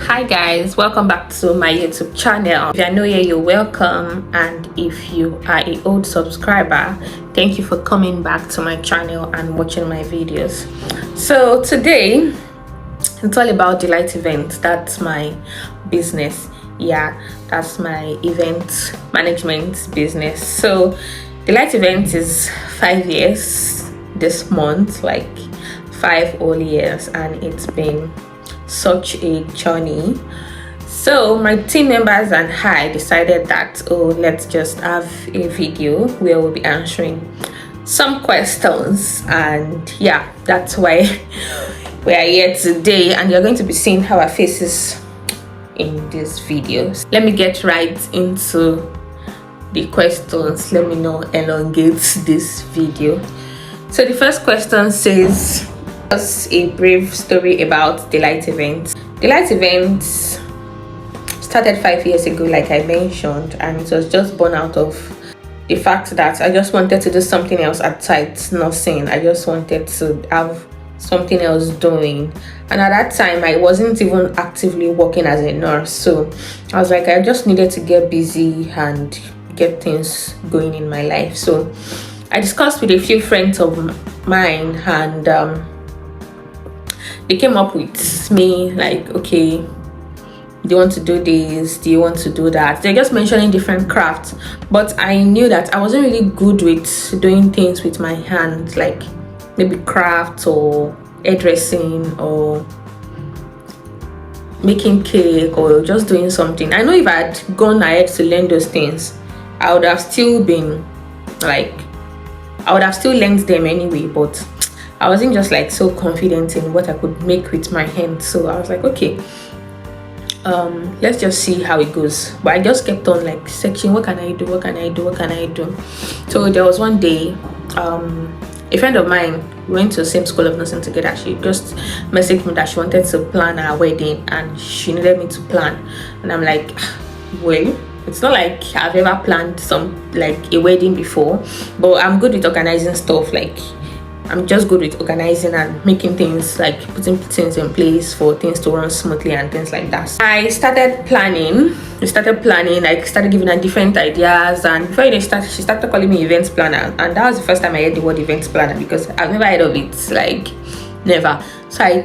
Hi guys, welcome back to my YouTube channel. If you are new here, you're welcome, and if you are an old subscriber, thank you for coming back to my channel and watching my videos. So today it's all about Delight Events. That's my business. Yeah, that's my event management business. So Delight Events is 5 years this month, like 5 whole years, and it's been such a journey. So my team members and I decided that, oh, let's just have a video where we'll be answering some questions, and yeah, that's why we are here today, and you're going to be seeing our faces in these videos. Let me get right into the questions. Let me not elongate this video. So the first question says, just a brief story about Delight Events. Delight Events started 5 years ago, like I mentioned, and it was just born out of the fact that I just wanted to do something else outside nursing. I just wanted to have something else doing, and at that time I wasn't even actively working as a nurse, so I was like, I just needed to get busy and get things going in my life. So I discussed with a few friends of mine, and they came up with me like, okay, do you want to do this, do you want to do that? They're just mentioning different crafts, but I knew that I wasn't really good with doing things with my hands, like maybe craft or hairdressing or making cake or just doing something. I know if I had gone ahead to learn those things, I would have still been like, I would have still learned them anyway, but I wasn't just like so confident in what I could make with my hands. So I was like, okay, let's just see how it goes. But I just kept on like searching, what can I do, what can I do, what can I do? So there was one day, a friend of mine, we went to the same school of nursing together. She just messaged me that she wanted to plan our wedding and she needed me to plan. And I'm like, well, it's not like I've ever planned like a wedding before, but I'm good with organizing stuff. Like, I'm just good with organizing and making things, like putting things in place for things to run smoothly and things like that. I started planning. We started planning. I started giving her different ideas, and before she started calling me events planner, and that was the first time I heard the word events planner, because I've never heard of it, like never. So I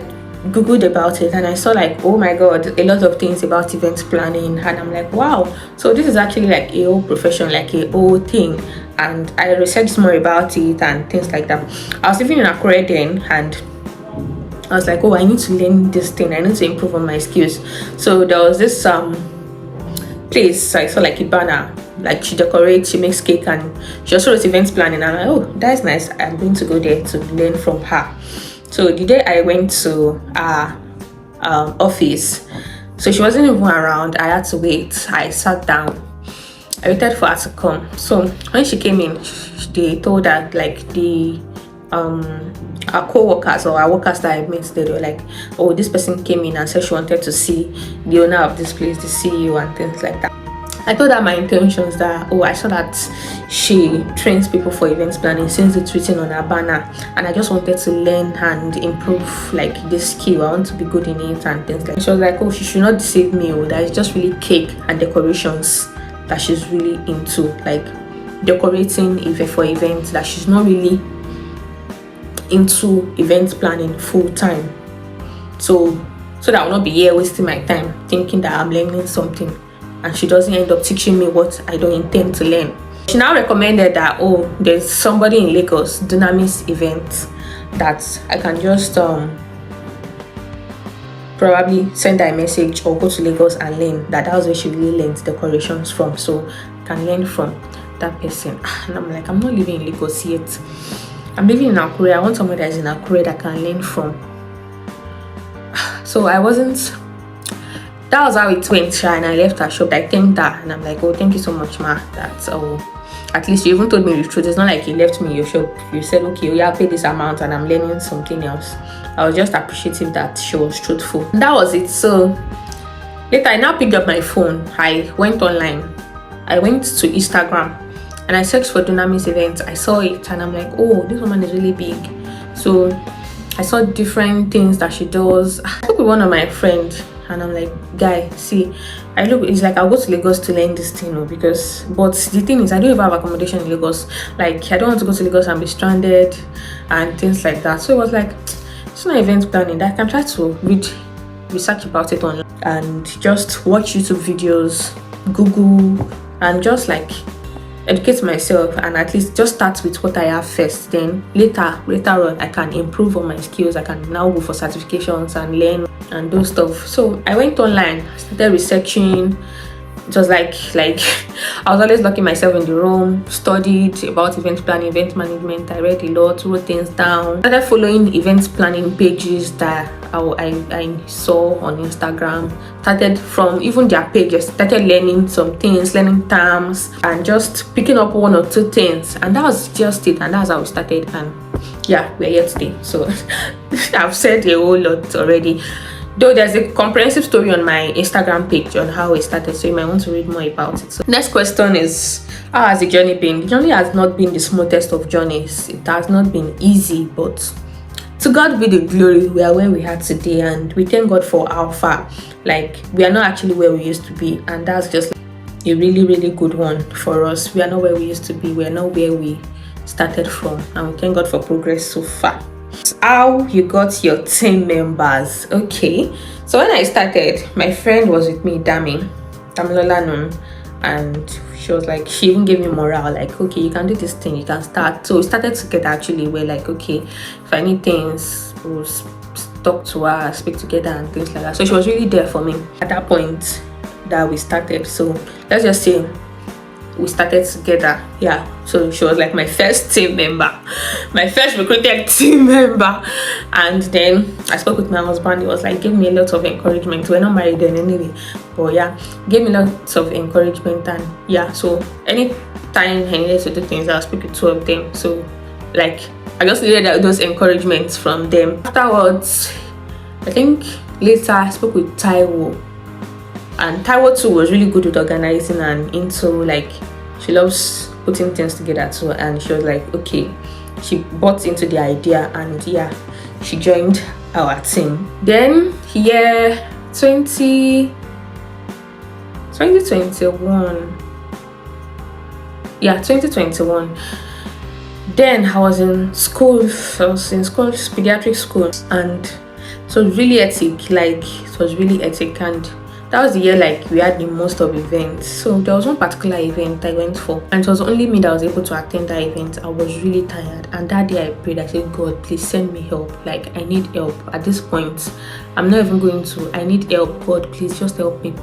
googled about it and I saw like, oh my god, a lot of things about event planning, and I'm like, wow, so this is actually like a whole profession, like a whole thing. And I researched more about it and things like that. I was living in Akure then, and I was like, oh, I need to learn this thing, I need to improve on my skills. So there was this place I saw, like a banner, like she decorates, she makes cake, and she also does events planning. And I'm like, oh, that's nice, I'm going to go there to learn from her. So the day I went to our office, so she wasn't even around. I had to wait. I sat down. I waited for her to come. So when she came in, they told her, like, the our co-workers or our workers that I met, they were like, oh, this person came in and said she wanted to see the owner of this place, the CEO, and things like that. I told her my intentions, that, oh, I saw that she trains people for events planning since it's written on her banner, and I just wanted to learn and improve like this skill. I want to be good in it and things like that. She was like, oh, she should not deceive me, oh, that is just really cake and decorations that she's really into, like decorating for events, that she's not really into event planning full time. So that I will not be here wasting my time thinking that I'm learning something and she doesn't end up teaching me what I don't intend to learn. She now recommended that, oh, there's somebody in Lagos, Dunamis Event, that I can just probably send her a message or go to Lagos and learn. That was where she really learned decorations from, so I can learn from that person. And I'm like, I'm not living in Lagos yet, I'm living in Akure. I want someone that is in Akure that can learn from. So that was how it went, and I left her shop. I thanked her and I'm like, oh, thank you so much, ma. That's at least you even told me the truth. It's not like you left me in your shop, you said, okay, oh, yeah, I'll pay this amount and I'm learning something else. I was just appreciative that she was truthful. That was it. So later I now picked up my phone, I went online, I went to Instagram and I searched for Dunamis Events. I saw it and I'm like, oh, this woman is really big. So I saw different things that she does. I spoke with one of my friends and I'm like, guy, see, I look, it's like I'll go to Lagos to learn this thing, because but the thing is I don't even have accommodation in Lagos. Like, I don't want to go to Lagos and be stranded and things like that. So it was like, it's not event planning. I can try to research about it online and just watch YouTube videos, Google, and just like educate myself, and at least just start with what I have first. Then later on I can improve on my skills. I can now go for certifications and learn and do stuff. So I went online, started researching. It was like I was always locking myself in the room, studied about event planning, event management. I read a lot, wrote things down, started following event planning pages that I saw on Instagram. Started from even their pages, started learning some things, learning terms, and just picking up one or two things, and that was just it. And that's how we started, and yeah, we're here today. So I've said a whole lot already, though there's a comprehensive story on my Instagram page on how it started, so you might want to read more about it. So next question is, how has the journey been? The journey has not been the smoothest of journeys. It has not been easy, but to God be the glory. We are where we are today, and we thank God for how far. Like, we are not actually where we used to be, and that's just a really good one for us. We are not where we used to be. We are not where we started from, and we thank God for progress so far. How you got your team members? Okay, so when I started, my friend was with me, Damilola Nun, and she was like, she even gave me morale, like, okay, you can do this thing, you can start. So we started together. Actually, we're like, okay, if I need things, we'll talk to her, speak together and things like that. So she was really there for me at that point that we started. So let's just say we started together. Yeah, so she was like my first team member, my first recruited team member. And then I spoke with my husband. He was like, gave me a lot of encouragement. We're not married then anyway, but yeah, gave me lots of encouragement. And yeah, so anytime I needed to do things, I'll speak with two of them. So like, I just needed those encouragements from them. Afterwards, I think later I spoke with Taiwo, and Taiwo too was really good with organizing and into, like, she loves putting things together too. And she was like, okay, she bought into the idea, and yeah, she joined our team. Then year 2021, yeah, 2021. Then I was in school, pediatric school, and it was really hectic. Like, it was really hectic, and that was the year like we had the most of events. So there was one particular event I went for, and it was only me that was able to attend that event. I was really tired, and that day I prayed. I said, God, please send me help. Like, I need help at this point. I'm not even going to. I need help. God, please just help me.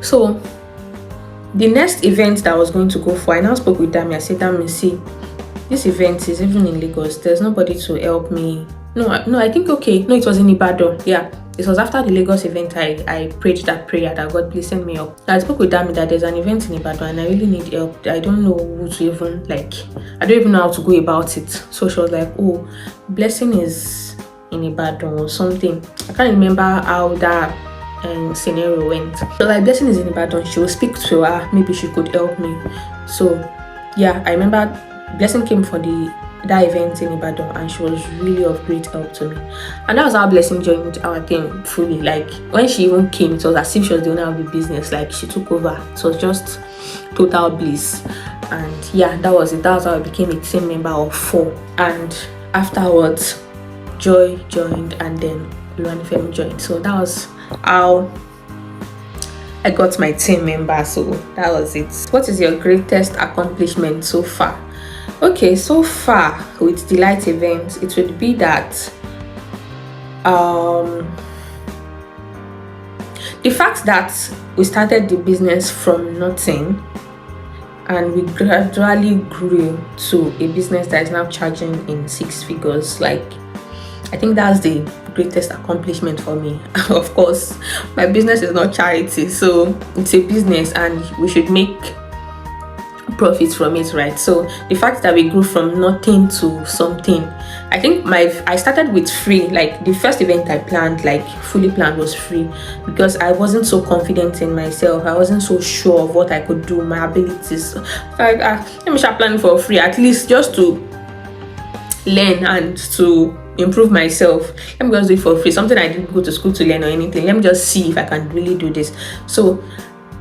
So the next event that I was going to go for, I now spoke with Dami. I said, Dami, see, this event is even in Lagos. There's nobody to help me. No, I think, okay. No, it was in Ibadan. Yeah, it was after the Lagos event. I prayed that prayer that God, please send me help. I spoke with Dami that there's an event in Ibadan and I really need help. I don't know who to even, like, I don't even know how to go about it. So she was like, oh, Blessing is in Ibadan or something. I can't remember how that scenario went. So like, Blessing is in Ibadan, she will speak to her, maybe she could help me. So yeah, I remember Blessing came for that event in Ibadan, and she was really of great help to me. And that was how Blessing joined our team fully. Like, when she even came, it was as if she was the owner of the business. Like, she took over. It was just total bliss. And yeah, that was it. That was how I became a team member of 4. And afterwards, Joy joined, and then Luanifemi joined. So that was how I got my team member. So that was it. What is your greatest accomplishment so far? Okay, so far with Delight Events, it would be that the fact that we started the business from nothing and we gradually grew to a business that is now charging in 6 figures. Like, I think that's the greatest accomplishment for me. Of course, my business is not charity, so it's a business and we should make profits from it, right? So the fact that we grew from nothing to something, I think I started with free. Like, the first event I planned, like fully planned, was free because I wasn't so confident in myself. I wasn't so sure of what I could do, my abilities. So let me start planning for free, at least just to learn and to improve myself. Let me just do it for free. Something I didn't go to school to learn or anything. Let me just see if I can really do this. So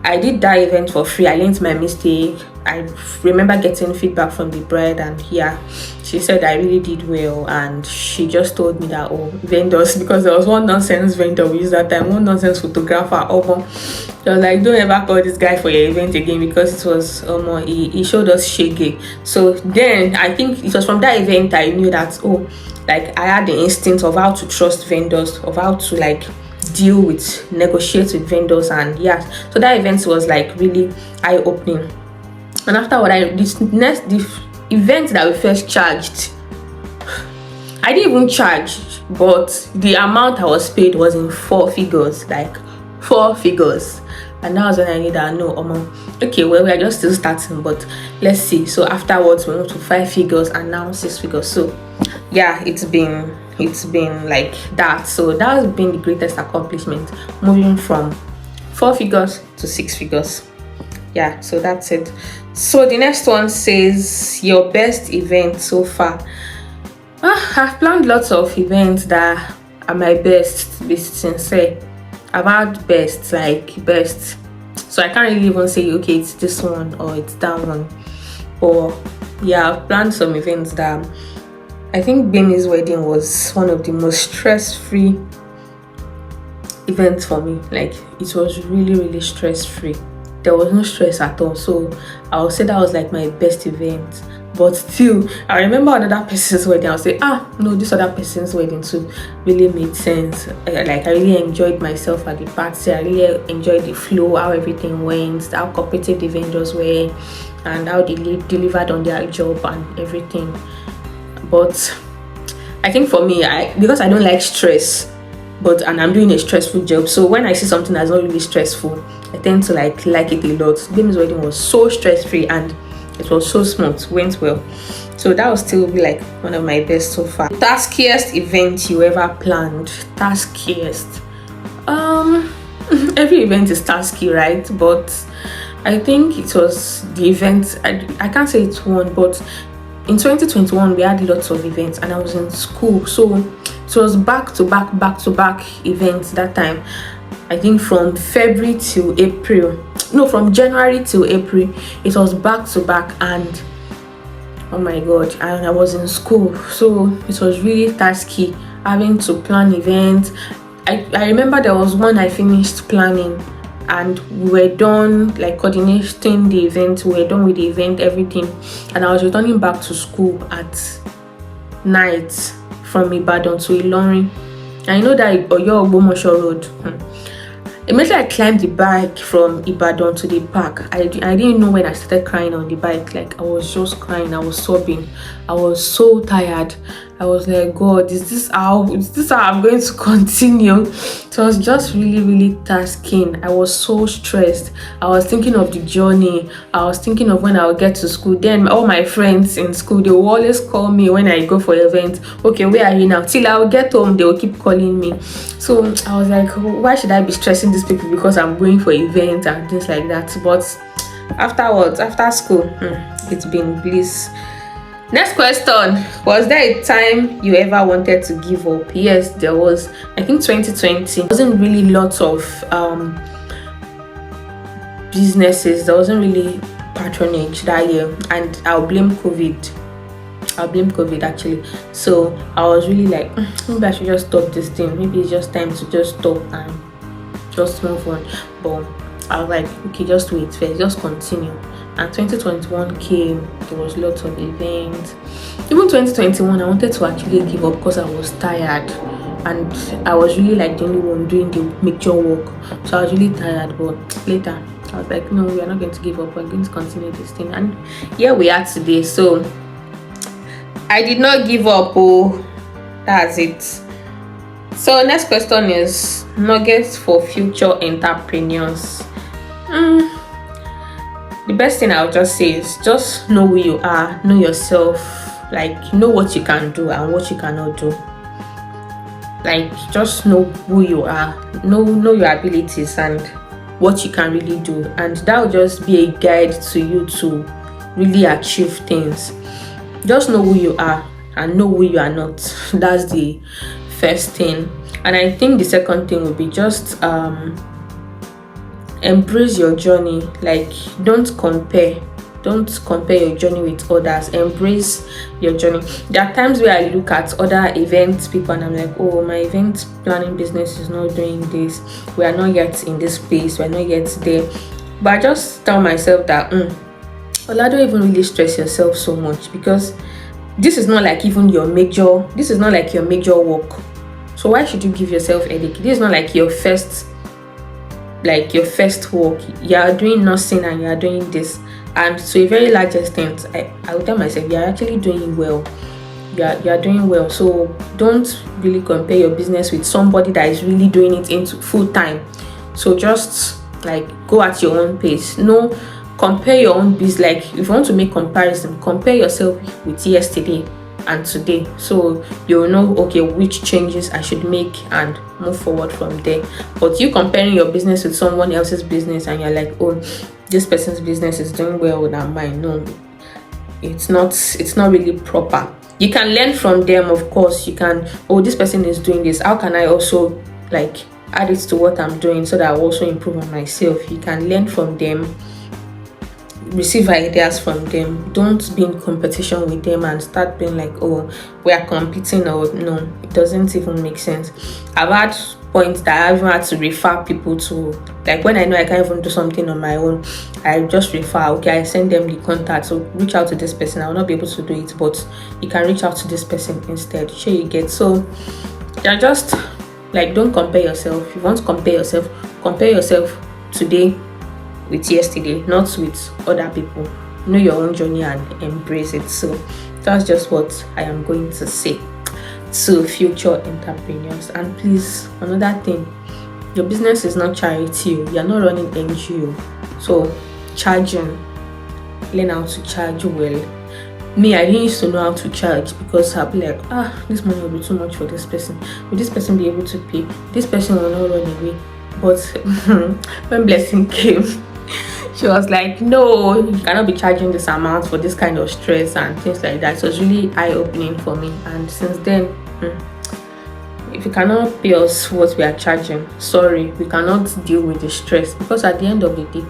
I did that event for free. I learned my mistake. I remember getting feedback from the bride, and yeah, she said I really did well, and she just told me that, oh, vendors, because there was one nonsense vendor we used that time, one nonsense photographer. They was like, don't ever call this guy for your event again, because it was he showed us shaggy. So then I think it was from that event I knew that, oh, like I had the instinct of how to trust vendors, of how to like deal with, negotiate with vendors. And yeah, so that event was like really eye-opening. And after what the event that we first charged, I didn't even charge, but the amount I was paid was in 4 figures, like 4 figures. And that was when I knew that, no, okay, well, we are just still starting, but let's see. So afterwards we moved to 5 figures and now 6 figures. So yeah, it's been like that. So that has been the greatest accomplishment, moving from 4 figures to 6 figures. Yeah, so that's it. So the next one says, your best event so far. I've planned lots of events that are my best, to be sincere. I've had best, so I can't really even say, okay, it's this one or it's that one. Or yeah, I've planned some events that I think Benny's wedding was one of the most stress-free events for me. Like, it was really, really stress-free. There was no stress at all. So I would say that was like my best event. But still, I remember another person's wedding. I'll say, no, this other person's wedding too really made sense. Like, I really enjoyed myself at the party. I really enjoyed the flow, how everything went, how cooperative the vendors were, and how they delivered on their job and everything. But I think for me, because I don't like stress, and I'm doing a stressful job, so when I see something that's not really stressful, I tend to like it a lot. Baby's wedding was so stress-free and it was so smooth, went well. So that will still be like one of my best so far. Taskiest event you ever planned? Taskiest. Every event is tasky, right? But I think it was the event. I can't say it's one, but in 2021 we had lots of events and I was in school, so it was back to back events that time. I think from February to April, no, from January to April, it was back to back. And oh my god, and I was in school, so it was really tasky having to plan events. I remember there was one I finished planning and we were done like coordinating the event, we were done with the event, everything, and I was returning back to school at night from Ibadan to Ilorin. I know that Oyo Ogbomosho road. Immediately I climbed the bike from Ibadan to the park. I didn't know when I started crying on the bike. Like, I was just crying, I was sobbing, I was so tired. I was like, God, is this how I'm going to continue? So it was just really tasking. I was so stressed. I was thinking of the journey. I was thinking of when I would get to school. Then all my friends in school, they will always call me when I go for events. Okay, where are you now? Till I will get home, they will keep calling me. So I was like, why should I be stressing these people because I'm going for events and things like that? But afterwards, after school, it's been bliss. Next question. Was there a time you ever wanted to give up? Yes, there was. I think 2020. There wasn't really lots of businesses. There wasn't really patronage that year, and I'll blame COVID actually. So I was really like, maybe I should just stop this thing. Maybe it's just time to just stop and just move on. But I was like, okay, just wait first, just continue. And 2021 came, there was lots of events. Even 2021, I wanted to actually give up because I was tired and I was really like the only one doing the major work. So I was really tired, but later I was like, no, we are not going to give up, we're going to continue this thing. And here we are today. So I did not give up. Oh, that's it. So next question is nuggets for future entrepreneurs. The best thing I'll just say is just know who you are, know yourself, like know what you can do and what you cannot do. Like, just know who you are, know your abilities and what you can really do, and that will just be a guide to you to really achieve things. Just know who you are and know who you are not. That's the first thing. And I think the second thing would be just embrace your journey. Like, don't compare your journey with others. Embrace your journey. There are times where I look at other events people and I'm like, oh, my event planning business is not doing this, we are not yet in this space, we're not yet there. But I just tell myself that Ola, don't even really stress yourself so much, because this is not like your major work. So why should you give yourself headache? This is not like your first work. You are doing nursing and you are doing this, and to a very large extent, I will tell myself you are actually doing well. You are doing well. So don't really compare your business with somebody that is really doing it into full time. So just like go at your own pace. No, compare your own business. Like, if you want to make comparison, compare yourself with yesterday and today, so you'll know, okay, which changes I should make and move forward from there. But you comparing your business with someone else's business and you're like, oh, this person's business is doing well than mine. No, it's not really proper. You can learn from them, of course. You can, oh, this person is doing this, how can I also like add it to what I'm doing so that I also improve on myself? You can learn from them, receive ideas from them. Don't be in competition with them and start being like, oh, we are competing. Or no, it doesn't even make sense. I've had points that I've even had to refer people to, like when I know I can't even do something on my own, I just refer. Okay, I send them the contact, so reach out to this person. I will not be able to do it, but you can reach out to this person instead. Sure, you get. So you're just like, don't compare yourself. If you want to compare yourself today with yesterday, not with other people. Know your own journey and embrace it. So that's just what I am going to say to future entrepreneurs. And please, another thing, your business is not charity. You're not running NGO. So charging, learn how to charge well. Me, I didn't used to know how to charge, because I'll be like, this money will be too much for this person. Will this person be able to pay? This person will not run away. But when blessing came, she was like, no, you cannot be charging this amount for this kind of stress and things like that. So it was really eye-opening for me. And since then, if you cannot pay us what we are charging, sorry, we cannot deal with the stress, because at the end of the day,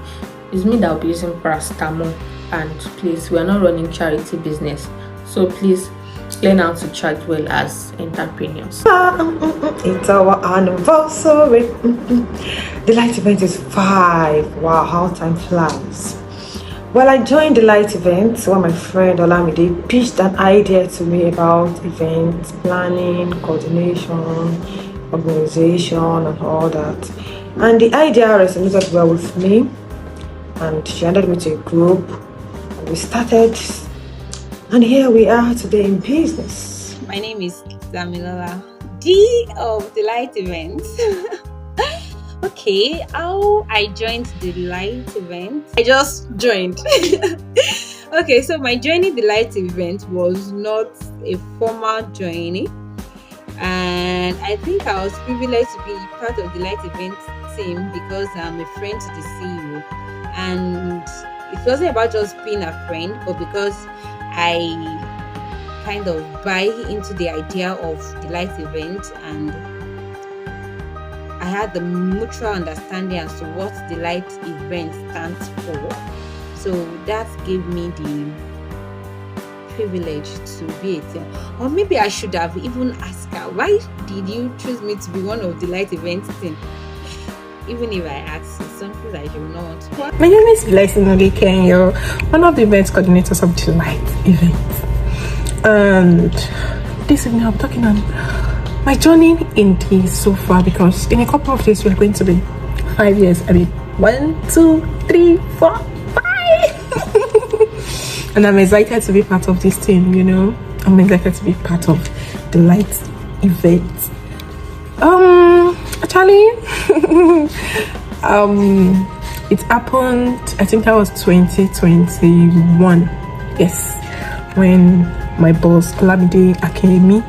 it's me that will be using paracetamol. And please, we are not running charity business. So please learn how to charge well as entrepreneurs. It's our anniversary. The light event is 5. Wow, how time flies. Well, I joined the light event when my friend Olamide pitched an idea to me about event planning, coordination, organization, and all that. And the idea resonated well with me, and she added me to a group. And we started, and here we are today in business. My name is Damilola D of the Light Event. Okay, how I joined the Light Event? I just joined. Okay, so my joining the Light Event was not a formal joining, and I think I was privileged to be part of the Light Event team because I'm a friend to the CEO, and it wasn't about just being a friend, but because I kind of buy into the idea of the Light Event, and I had the mutual understanding as to what the Light Event stands for. So that gave me the privilege to be a team. Or maybe I should have even asked her, why did you choose me to be one of the Light Event team? Even if I ask, it's something that you not. My name is Blessing Olike, you're one of the event coordinators of the Light Event. And this evening I'm talking on my journey in this so far, because in a couple of days we are going to be 5 years. I mean, 1, 2, 3, 4, 5. And I'm excited to be part of this team, you know. I'm excited to be part of the Light Event. Actually, it happened, I think that was 2021. Yes, when my boss Olamide Akemi,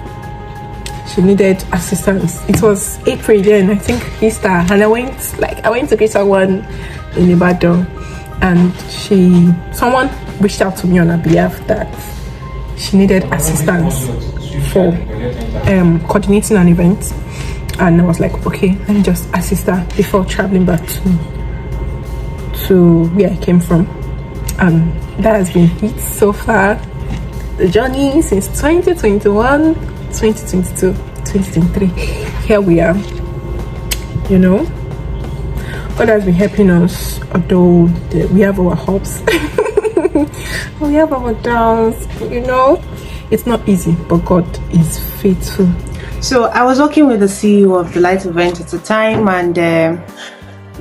she needed assistance. It was April then, I think Easter, and I went to greet someone in Ibadan, and someone reached out to me on her behalf that she needed assistance for coordinating an event, and I was like, okay, let me just assist her before traveling back to where I came from. And that has been it so far. The journey since 2021, 2022, 2023, here we are. You know, God has been helping us, although we have our hopes, we have our doubts. You know, it's not easy, but God is faithful. So I was working with the CEO of the Light Event at the time, and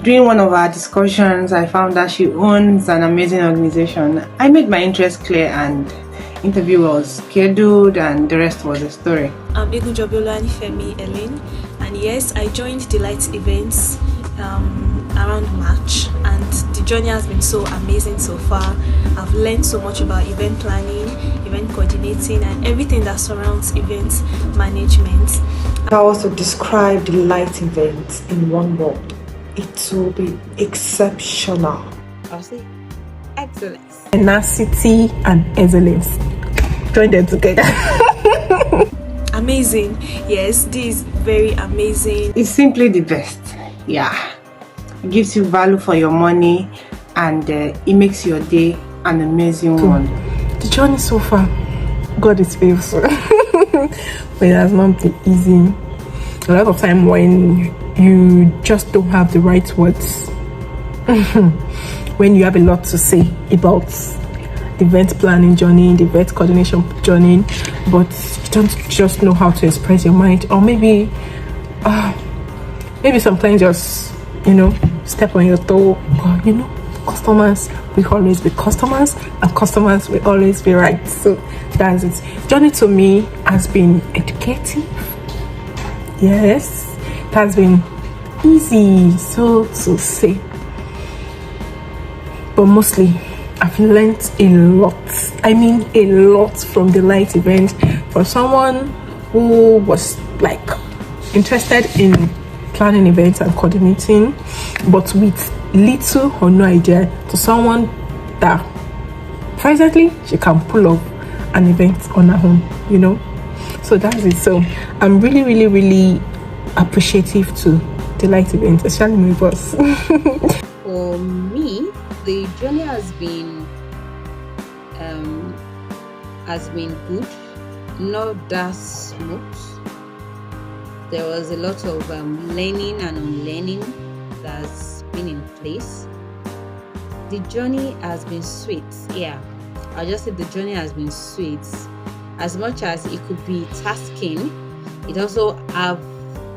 during one of our discussions, I found that she owns an amazing organization. I made my interest clear, and interview was scheduled, and the rest was a story. I'm Egunjobiolu Anifemi Ellen, and yes, I joined the Light Events around March, and the journey has been so amazing so far. I've learned so much about event planning, event coordinating, and everything that surrounds event management. If I was to describe the Light Event in one word, it will be exceptional. I'll say excellence. Tenacity and excellence. Join them together. Amazing. Yes, this is very amazing. It's simply the best. Yeah, it gives you value for your money, and it makes your day an amazing one. The journey so far, God is faithful. But it has not been easy. A lot of time when you just don't have the right words, when you have a lot to say about the event planning journey, the event coordination journey, but you don't just know how to express your mind, or maybe sometimes just, you know, step on your toe. But you know, customers will always be customers, and customers will always be right. So that's it. Journey to me has been educative. Yes, it has been easy, so to say, but mostly I've learned a lot. I mean, a lot from the Light Event. For someone who was like interested in planning events and coordinating, but with little or no idea, to someone that presently she can pull off an event on her own, you know. So that's it. So I'm really, really, really appreciative to the Light Event, especially my boss. For me, the journey has been good, not that smooth. There was a lot of learning and unlearning that's been in place. The journey has been sweet. Yeah, I'll just say the journey has been sweet. As much as it could be tasking, it also have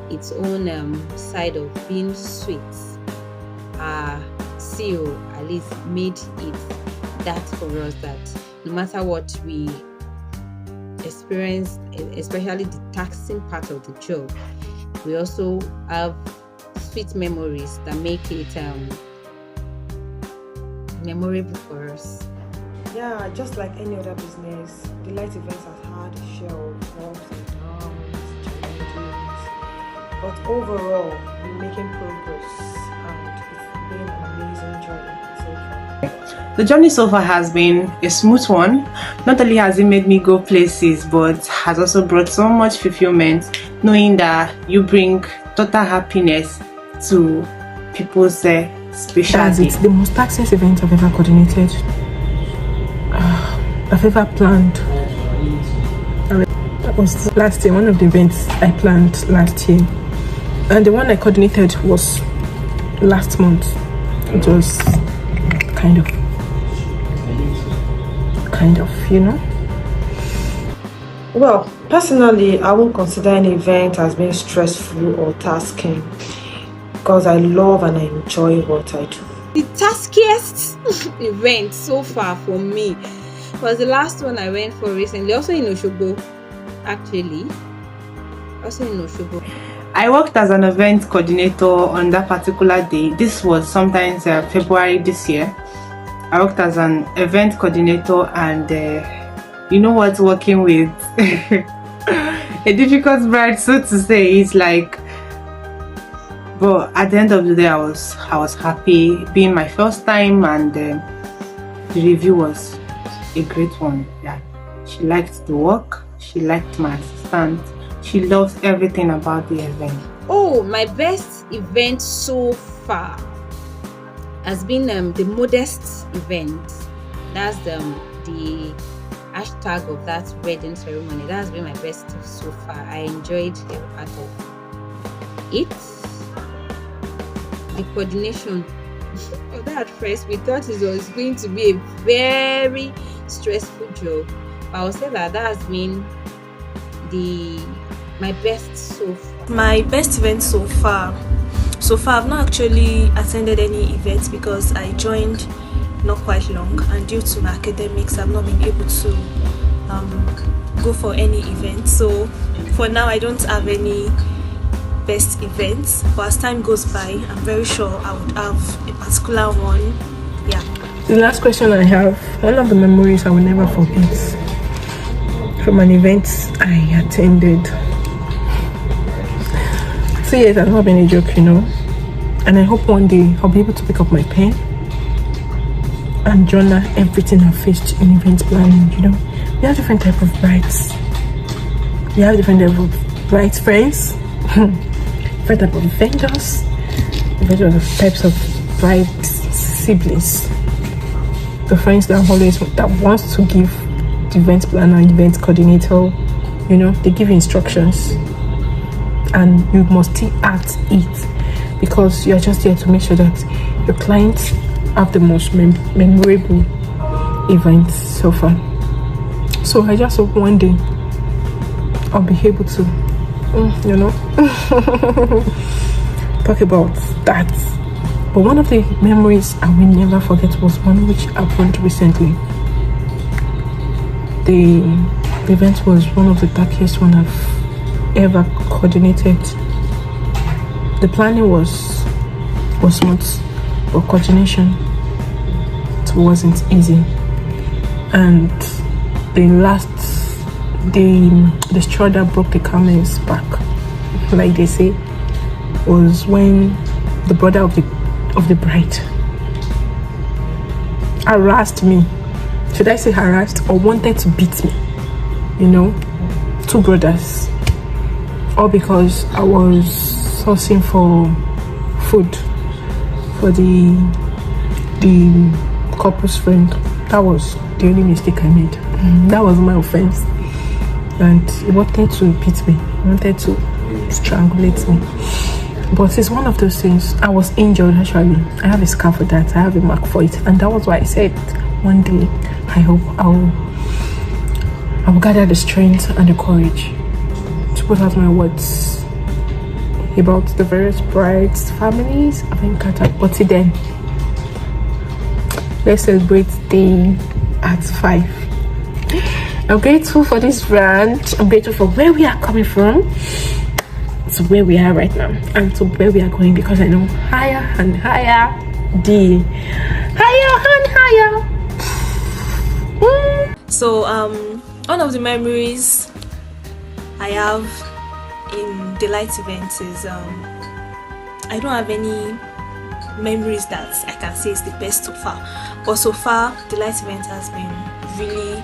its own side of being sweet. CEO at least made it that for us, that no matter what we experience, especially the taxing part of the job, we also have sweet memories that make it memorable for us. Yeah, just like any other business, the Light Events has had a share of ups and downs, challenges, but overall, we're making progress, and it's been an amazing journey so far. The journey so far has been a smooth one. Not only has it made me go places, but has also brought so much fulfillment, knowing that you bring total happiness to people's special That's day. it. The most success event I've ever coordinated, I've ever planned. That was last year, one of the events I planned last year. And the one I coordinated was last month. It was kind of, you know. Well, personally, I won't consider any event as being stressful or tasking, because I love and I enjoy what I do. The taskiest event so far for me was the last one I went for recently, also in Osogbo, actually. I worked as an event coordinator on that particular day. This was sometimes February this year. I worked as an event coordinator, and you know what, working with a difficult bride, so to say, is like. But at the end of the day, I was happy, being my first time, and the review was a great one. Yeah, She liked the work. She liked my assistant. She loves everything about the event. Oh, my best event so far has been the modest event. That's the hashtag of that wedding ceremony. That's been my best so far. I enjoyed the part of it. The coordination. At first, we thought it was going to be a very stressful job. But I would say that has been my best so far. My best event so far. I've not actually attended any events because I joined not quite long, and due to my academics, I've not been able to go for any events. So for now, I don't have any best events. But as time goes by, I'm very sure I would have a particular one. Yeah. The last question I have, one of the memories I will never forget from an event I attended. 2 years has not been a joke, and I hope one day I'll be able to pick up my pen and journal everything I faced in event planning. We have different type of brides. We have different type of bride friends, different type of vendors, different types of bride siblings. The friends that wants to give the event planner, event coordinator, they give instructions, and you must still act it because you're just there to make sure that your clients have the most memorable events so far. So I just hope one day I'll be able to, talk about that. But one of the memories I will never forget was one which happened recently. The event was one of the darkest one I've ever coordinated. The planning was smooth, but coordination wasn't easy. And the straw that broke the camel's back, like they say, was when the brother of the bride harassed me. Should I say harassed, or wanted to beat me? 2 brothers, all because I was sourcing for food for the couple's friend. That was the only mistake I made. That was my offense. And he wanted to beat me, he wanted to strangulate me. But it's one of those things. I was injured actually. I have a scar for that. I have a mark for it. And that was why I said one day I hope I will gather the strength and the courage to put out my words about the various brides, families I've encountered. But till then, let's celebrate the at 5. I'm grateful for this brand. I'm grateful for where we are coming from to where we are right now and to where we are going, because I know higher and higher, higher and higher. So one of the memories I have in the light events is I don't have any memories that I can say is the best so far, but so far the light event has been really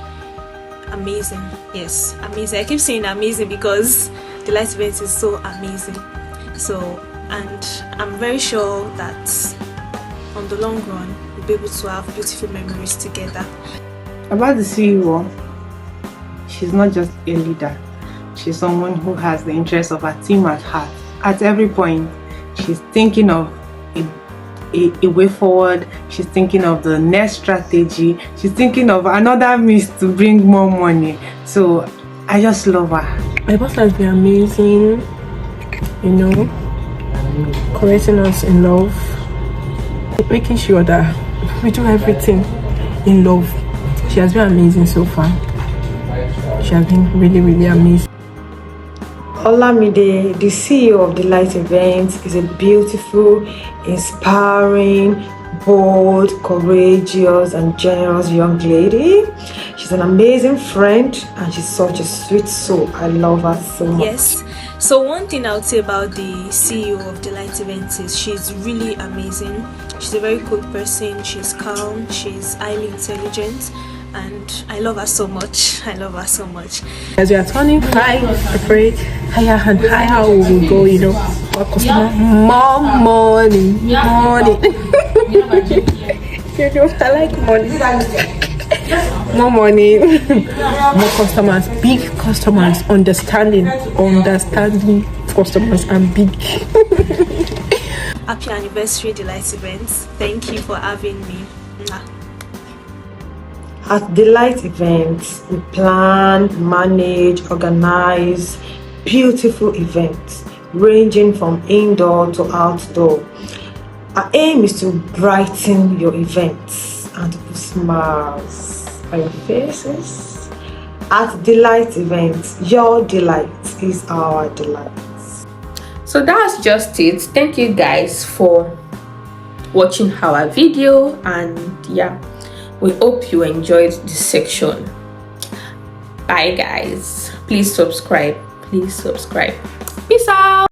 amazing. Yes, amazing. I keep saying amazing because the light event is so amazing. And I'm very sure that on the long run we'll be able to have beautiful memories together. About the CEO, she's not just a leader. She's someone who has the interests of her team at heart. At every point, she's thinking of a way forward. She's thinking of the next strategy. She's thinking of another means to bring more money. So I just love her. My boss has been amazing, correcting us in love, making sure that we do everything in love. She has been amazing so far. She has been really, really amazing. Olamide, the CEO of the Light Events, is a beautiful, inspiring, bold, courageous, and generous young lady. She's an amazing friend, and she's such a sweet soul. I love her so much. Yes. So one thing I would say about the CEO of the Light Events is she's really amazing. She's a very cool person. She's calm. She's highly intelligent, and I love her so much. I love her so much. As we are turning high, I pray higher and higher we will go, you know. More customer, more money, money. You know, I like money. More money, more customers, big customers, understanding customers and big. Happy anniversary, Delight Events. Thank you for having me. Mwah. At Delight Events, we plan, manage, organize beautiful events ranging from indoor to outdoor. Our aim is to brighten your events and to put smiles on your faces. At Delight Events, your delight is our delight. So that's just it. Thank you guys for watching our video, and yeah, we hope you enjoyed this section. Bye guys. Please subscribe. Peace out.